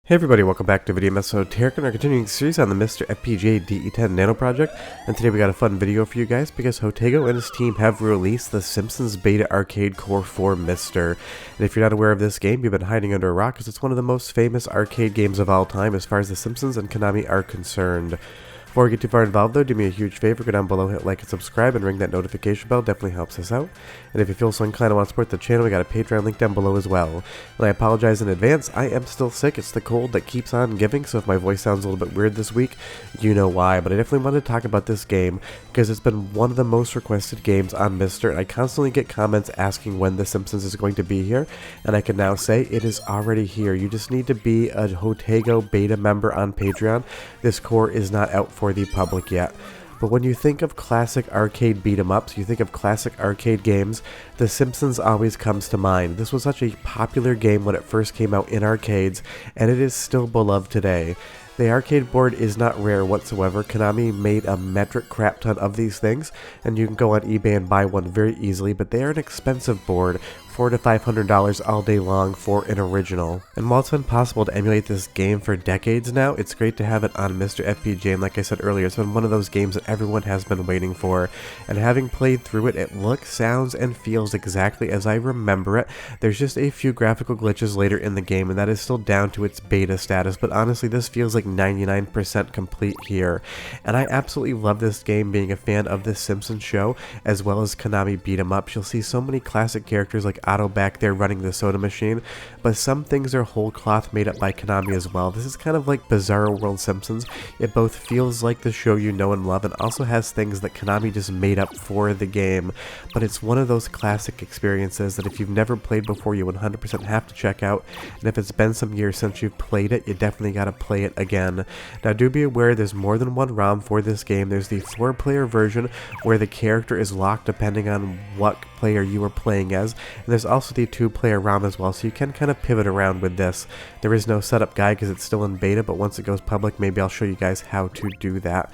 Hey everybody, welcome back to Video Episode Terek and our continuing series on the MiSTer FPGA DE10 Nano project. And today we got a fun video for you guys because Jotego and his team have released the Simpsons Beta Arcade Core for MiSTer. And if you're not aware of this game, you've been hiding under a rock because it's one of the most famous arcade games of all time as far as the Simpsons and Konami are concerned. Before we get too far involved though, do me a huge favor, go down below, hit like and subscribe, and ring that notification bell, definitely helps us out. And if you feel so inclined to want to support the channel, we got a Patreon link down below as well. And I apologize in advance, I am still sick, it's the cold that keeps on giving, so if my voice sounds a little bit weird this week, you know why. But I definitely wanted to talk about this game, because it's been one of the most requested games on MiSTer, and I constantly get comments asking when The Simpsons is going to be here, and I can now say it is already here. You just need to be a Jotego beta member on Patreon. This core is not out for the public yet. But when you think of classic arcade beat-em-ups, you think of classic arcade games, The Simpsons always comes to mind. This was such a popular game when it first came out in arcades, and it is still beloved today. The arcade board is not rare whatsoever. Konami made a metric crap ton of these things, and you can go on eBay and buy one very easily, but they are an expensive board. $400 to $500 all day long for an original. And while it's been possible to emulate this game for decades now, it's great to have it on MiSTer FPGA, and like I said earlier, it's been one of those games that everyone has been waiting for, and having played through it, it looks, sounds, and feels exactly as I remember it. There's just a few graphical glitches later in the game, and that is still down to its beta status, but honestly this feels like 99% complete here. And I absolutely love this game, being a fan of the Simpsons show, as well as Konami beat 'em ups. You'll see so many classic characters like Otto back there running the soda machine, but some things are whole cloth made up by Konami as well. This is kind of like Bizarro World Simpsons. It both feels like the show you know and love, and also has things that Konami just made up for the game. But it's one of those classic experiences that if you've never played before, you 100% have to check out, and if it's been some years since you've played it, you definitely gotta play it again. Now do be aware there's more than one ROM for this game. There's the 4-player version where the character is locked depending on what player you are playing as, and there's also the 2-player ROM as well, so you can kind of pivot around with this. There is no setup guide because it's still in beta, but once it goes public, maybe I'll show you guys how to do that.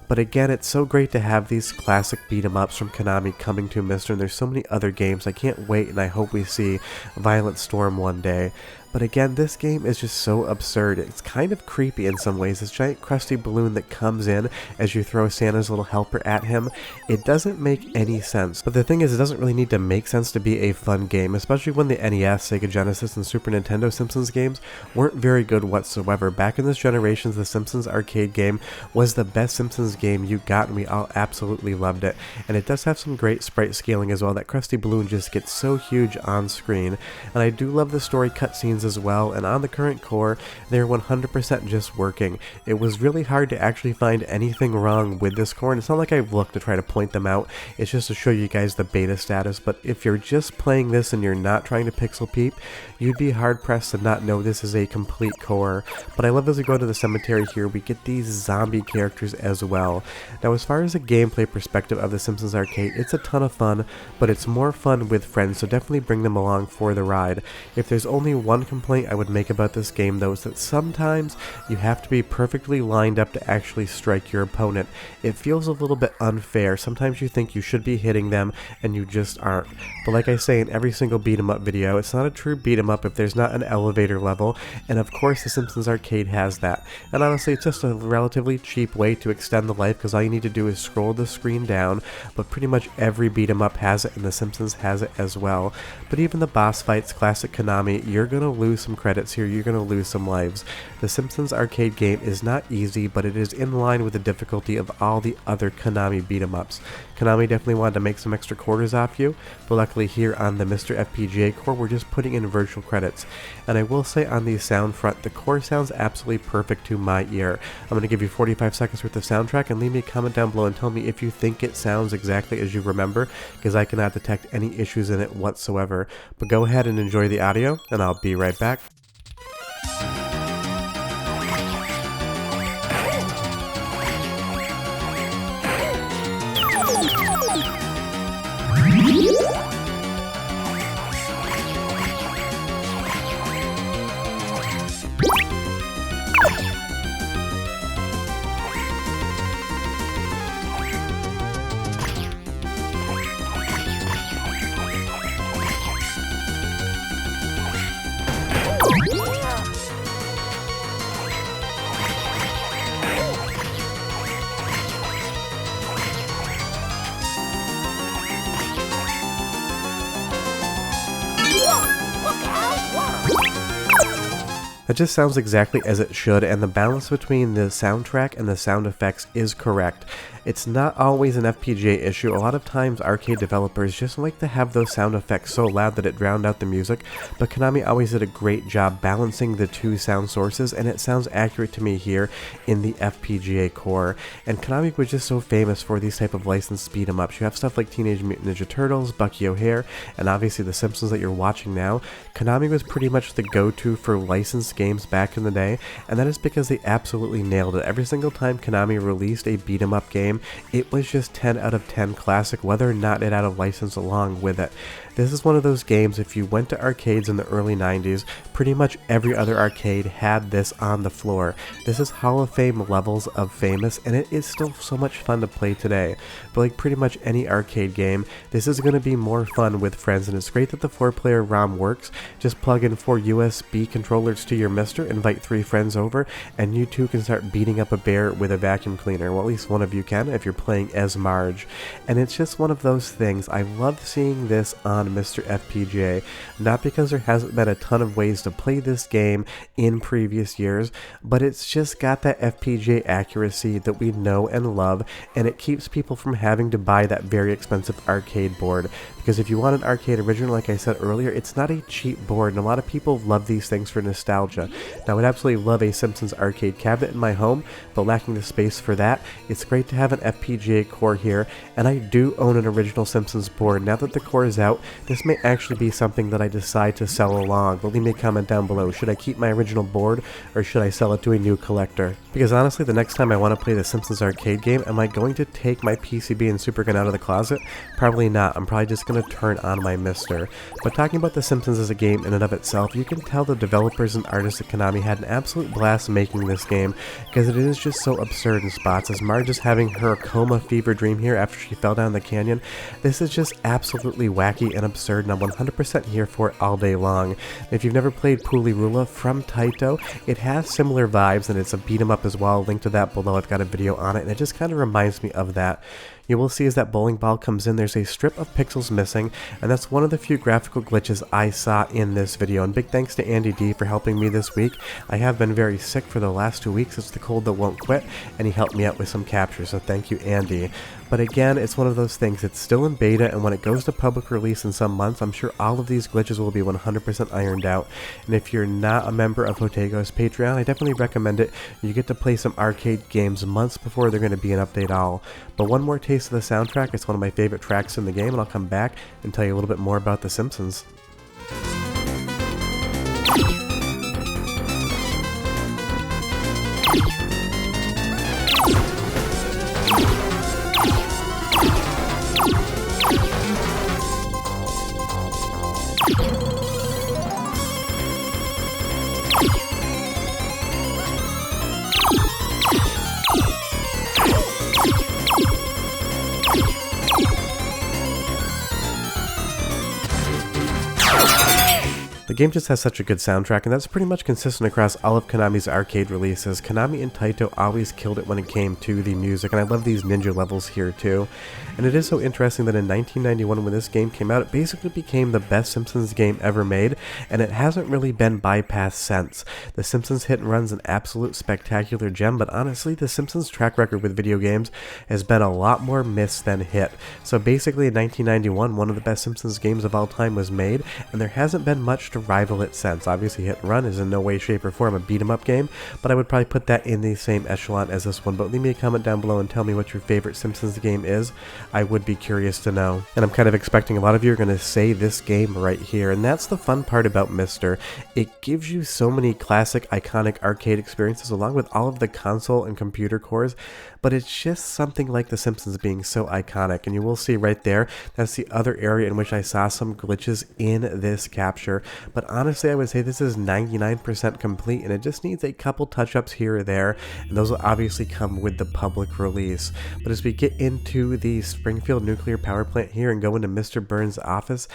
But again, it's so great to have these classic beat-em-ups from Konami coming to MiSTer, and there's so many other games. I can't wait, and I hope we see Violent Storm one day. But again, this game is just so absurd. It's kind of creepy in some ways. This giant crusty balloon that comes in as you throw Santa's little helper at him, it doesn't make any sense. But the thing is, it doesn't really need to make sense to be a fun game, especially when the NES, Sega Genesis, and Super Nintendo Simpsons games weren't very good whatsoever. Back in this generation, the Simpsons arcade game was the best Simpsons game you got, and we all absolutely loved it. And it does have some great sprite scaling as well. That crusty balloon just gets so huge on screen. And I do love the story cutscenes as well, and on the current core, they're 100% just working. It was really hard to actually find anything wrong with this core, and it's not like I've looked to try to point them out, it's just to show you guys the beta status. But if you're just playing this and you're not trying to pixel peep, you'd be hard pressed to not know this is a complete core. But I love as we go to the cemetery here, we get these zombie characters as well. Now as far as a gameplay perspective of the Simpsons arcade, it's a ton of fun, but it's more fun with friends, so definitely bring them along for the ride. If there's only one complaint I would make about this game though, is that sometimes you have to be perfectly lined up to actually strike your opponent. It feels a little bit unfair. Sometimes you think you should be hitting them and you just aren't. But like I say in every single beat 'em up video, it's not a true beat 'em up if there's not an elevator level, and of course the Simpsons arcade has that. And honestly, it's just a relatively cheap way to extend the life, because all you need to do is scroll the screen down, but pretty much every beat 'em up has it, and the Simpsons has it as well. But even the boss fights, classic Konami, you're gonna lose some credits here, you're gonna lose some lives. The Simpsons arcade game is not easy, but it is in line with the difficulty of all the other Konami beat 'em ups. Konami definitely wanted to make some extra quarters off you, but luckily here on the MiSTer FPGA core, we're just putting in virtual credits. And I will say on the sound front, the core sounds absolutely perfect to my ear. I'm going to give you 45 seconds worth of soundtrack, and leave me a comment down below and tell me if you think it sounds exactly as you remember, because I cannot detect any issues in it whatsoever. But go ahead and enjoy the audio, and I'll be right back. That just sounds exactly as it should, and the balance between the soundtrack and the sound effects is correct. It's not always an FPGA issue. A lot of times arcade developers just like to have those sound effects so loud that it drowned out the music, but Konami always did a great job balancing the two sound sources, and it sounds accurate to me here in the FPGA core. And Konami was just so famous for these type of licensed beat 'em ups. You have stuff like Teenage Mutant Ninja Turtles, Bucky O'Hare, and obviously the Simpsons that you're watching now. Konami was pretty much the go-to for licensed games back in the day, and that is because they absolutely nailed it. Every single time Konami released a beat 'em up game, it was just 10 out of 10 classic, whether or not it had a license along with it. This is one of those games, if you went to arcades in the early 90s, pretty much every other arcade had this on the floor. This is Hall of Fame levels of famous, and it is still so much fun to play today. But like pretty much any arcade game, this is going to be more fun with friends, and it's great that the 4-player ROM works. Just plug in 4 USB controllers to your MiSTer, invite 3 friends over, and you two can start beating up a bear with a vacuum cleaner. Well, at least one of you can if you're playing as Marge. And it's just one of those things. I love seeing this on MiSTer FPGA, not because there hasn't been a ton of ways to play this game in previous years, but it's just got that FPGA accuracy that we know and love, and it keeps people from having to buy that very expensive arcade board. Because if you want an arcade original, like I said earlier, it's not a cheap board, and a lot of people love these things for nostalgia. Now, I would absolutely love a Simpsons arcade cabinet in my home, but lacking the space for that, it's great to have an FPGA core here, and I do own an original Simpsons board. Now that the core is out, this may actually be something that I decide to sell along, but leave me a comment down below. Should I keep my original board, or should I sell it to a new collector? Because honestly, the next time I want to play the Simpsons arcade game, am I going to take my PCB and Super Gun out of the closet? Probably not. I'm probably just going to turn on my MiSTer. But talking about The Simpsons as a game in and of itself, you can tell the developers and artists at Konami had an absolute blast making this game, because it is just so absurd in spots. As Marge is having her coma fever dream here after she fell down the canyon, this is just absolutely wacky and absurd, and I'm 100% here for it all day long. If you've never played Pulirula from Taito, it has similar vibes, and it's a beat 'em up as well. I'll link to that below. I've got a video on it, and it just kind of reminds me of that. You will see as that bowling ball comes in, there's a strip of pixels missing, and that's one of the few graphical glitches I saw in this video. And big thanks to Andy D for helping me this week. I have been very sick for the last 2 weeks. It's the cold that won't quit, and he helped me out with some captures, so thank you, Andy. But again, it's one of those things. It's still in beta, and when it goes to public release in some months, I'm sure all of these glitches will be 100% ironed out. And if you're not a member of Jotego's Patreon, I definitely recommend it. You get to play some arcade games months before they're going to be an update all. But one more taste of the soundtrack. It's one of my favorite tracks in the game, and I'll come back and tell you a little bit more about The Simpsons. The game just has such a good soundtrack, and that's pretty much consistent across all of Konami's arcade releases. Konami and Taito always killed it when it came to the music, and I love these ninja levels here too. And it is so interesting that in 1991, when this game came out, it basically became the best Simpsons game ever made, and it hasn't really been bypassed since. The Simpsons Hit and Run's an absolute spectacular gem, but honestly, the Simpsons track record with video games has been a lot more miss than hit. So basically in 1991, one of the best Simpsons games of all time was made, and there hasn't been much to rival it since. Obviously Hit and Run is in no way, shape, or form a beat 'em up game, but I would probably put that in the same echelon as this one. But leave me a comment down below and tell me what your favorite Simpsons game is. I would be curious to know. And I'm kind of expecting a lot of you are going to say this game right here, and that's the fun part about MiSTer. It gives you so many classic, iconic arcade experiences along with all of the console and computer cores, but it's just something like The Simpsons being so iconic. And you will see right there, that's the other area in which I saw some glitches in this capture. But honestly, I would say this is 99% complete, and it just needs a couple touch-ups here or there, and those will obviously come with the public release. But as we get into the Springfield nuclear power plant here and go into Mr. Burns' office,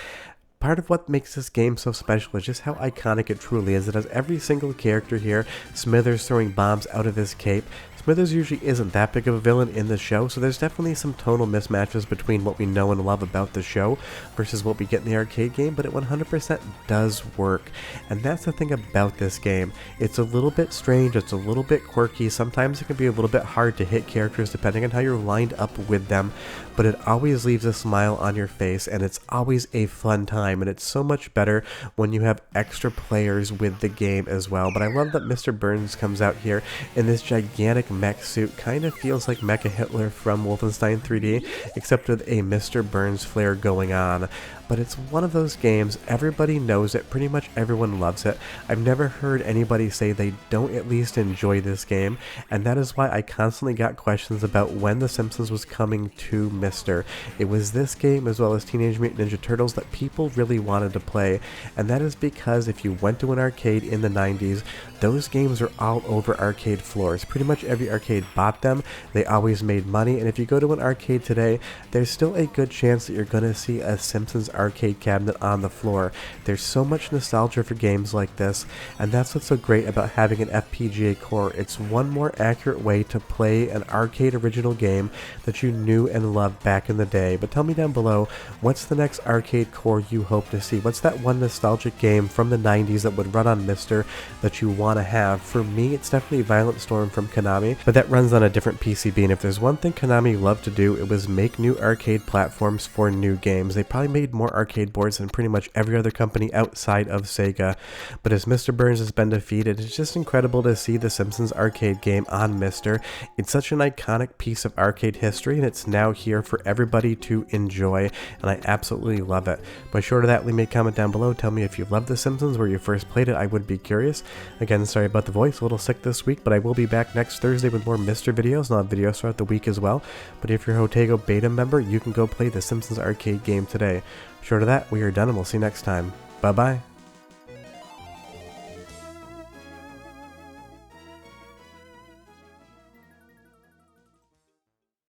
part of what makes this game so special is just how iconic it truly is. It has every single character here. Smithers throwing bombs out of his cape. Smithers usually isn't that big of a villain in the show, so there's definitely some tonal mismatches between what we know and love about the show versus what we get in the arcade game, but it 100% does work. And that's the thing about this game. It's a little bit strange, it's a little bit quirky, sometimes it can be a little bit hard to hit characters depending on how you're lined up with them, but it always leaves a smile on your face, and it's always a fun time, and it's so much better when you have extra players with the game as well. But I love that Mr. Burns comes out here in this gigantic mech suit, kind of feels like Mecha Hitler from Wolfenstein 3D, except with a Mr. Burns flair going on. But it's one of those games, everybody knows it, pretty much everyone loves it. I've never heard anybody say they don't at least enjoy this game, and that is why I constantly got questions about when The Simpsons was coming to MiSTer. It was this game as well as Teenage Mutant Ninja Turtles that people really wanted to play, and that is because if you went to an arcade in the 90s, those games are all over arcade floors. Pretty much every arcade bought them, they always made money, and if you go to an arcade today, there's still a good chance that you're going to see a Simpsons arcade cabinet on the floor. There's so much nostalgia for games like this, and that's what's so great about having an FPGA core. It's one more accurate way to play an arcade original game that you knew and loved back in the day. But tell me down below, what's the next arcade core you hope to see? What's that one nostalgic game from the 90s that would run on MiSTer that you want to have? For me, it's definitely Violent Storm from Konami, but that runs on a different PCB, and if there's one thing Konami loved to do, it was make new arcade platforms for new games. They probably made more arcade boards than pretty much every other company outside of Sega. But as Mr. Burns has been defeated, it's just incredible to see the Simpsons arcade game on MiSTer. It's such an iconic piece of arcade history, and it's now here for everybody to enjoy, and I absolutely love it. But short of that, leave me a comment down below. Tell me if you loved The Simpsons, where you first played it. I would be curious. Again, sorry about the voice, a little sick this week, but I will be back next Thursday with more MiSTer videos, and I'll have videos throughout the week as well. But if you're a Jotego beta member, you can go play the Simpsons arcade game today. Short of that, we are done, and we'll see you next time. Bye-bye.